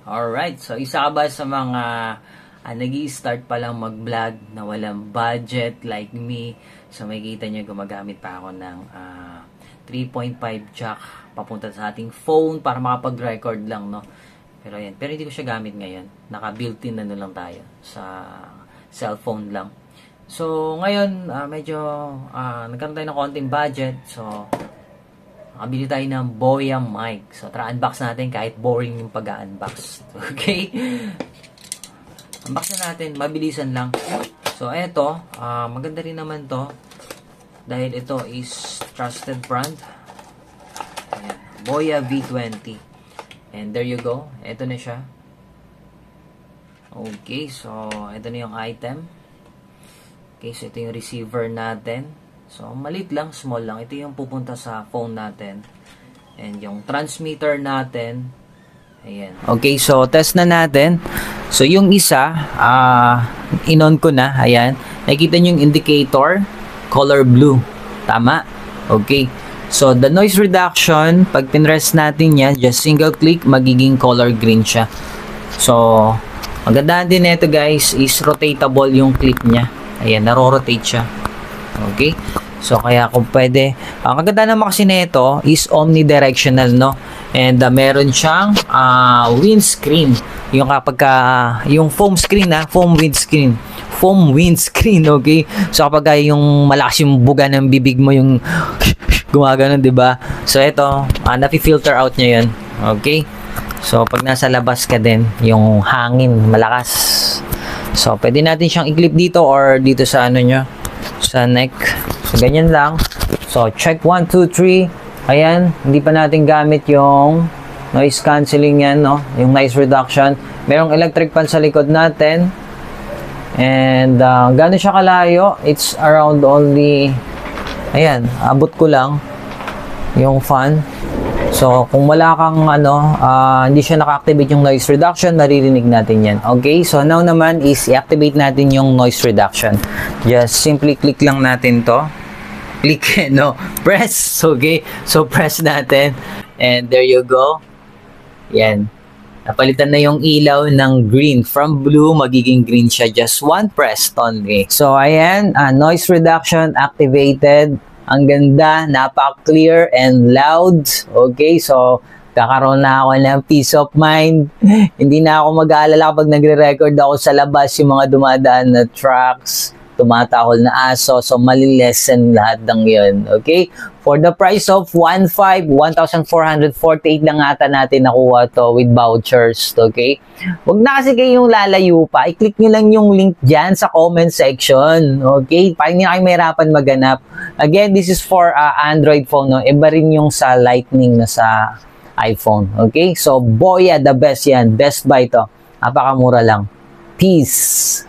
Alright, so isa ka ba sa mga nag-i-start pa lang mag-vlog na walang budget like me? So makikita nyo gumagamit pa ako ng 3.5 jack papunta sa ating phone para makapag-record lang, no? Pero yan, pero hindi ko siya gamit ngayon. Naka-built-in na lang tayo sa cellphone lang. So ngayon, medyo nagkaroon tayo ng konting budget. So nakabili tayo ng Boya mic. So tara, unbox natin kahit boring yung pag-unbox. Okay? Unbox na natin, mabilisan lang. So eto, maganda rin naman to dahil ito is trusted brand. Ayan, Boya V20. And there you go. Ito na siya. Okay, so ito na yung item. Okay, so ito yung receiver natin. So maliit lang, small lang. Ito yung pupunta sa phone natin. And yung transmitter natin. Ayan. Okay, so test na natin. So yung isa, in-on ko na. Ayan. Nakikita nyo yung indicator, color blue. Tama? Okay. So, the noise reduction, pag pinrest natin yan, just single click, magiging color green siya. So, magandaan din nito guys, is rotatable yung clip niya. Ayan, naro-rotate siya. Okay? So, kaya kung pwede, ang kaganda naman kasi nito is omnidirectional, no? And meron siyang windscreen. Yung kapag yung foam screen, foam windscreen. Foam windscreen, okay? So, kapag yung malakas yung buga ng bibig mo, yung gumagano, di ba? So ito, nafi-filter out niya 'yon. Okay? So pag nasa labas ka din, yung hangin malakas. So pwede natin siyang i-clip dito or dito sa ano nyo, sa neck. So ganyan lang. So check 1 2 3. Ayan, hindi pa natin gamit yung noise cancelling yan, no? Yung noise reduction. Merong electric fan sa likod natin. And gano'n siya kalayo? It's around only, ayan, abot ko lang yung fan. So, kung wala kang hindi siya naka-activate yung noise reduction, maririnig natin yan. Okay? So, now naman is i-activate natin yung noise reduction. Just simply click lang natin to. Click, no? Press. Okay? So, press natin. And there you go. Yan. Napalitan na yung ilaw ng green. From blue, magiging green siya. Just one press only. So, ayan. Noise reduction activated. Ang ganda. Napaka-clear and loud. Okay, so, kakaroon na ako ng peace of mind. Hindi na ako mag-aalala kapag nagre-record ako sa labas yung mga dumadaan na trucks, tumatahol na aso. So, malilesen lahat ng yun. Okay? For the price of 1,448 lang ata natin nakuha to with vouchers. Okay? Huwag na kasi kayong lalayo pa. I-click nyo lang yung link dyan sa comment section. Okay? Para hindi na kayo mahirapan maganap. Again, this is for Android phone. No? Iba rin yung sa Lightning na sa iPhone. Okay? So, Boya, the best yan. Best buy to. Napakamura lang. Peace!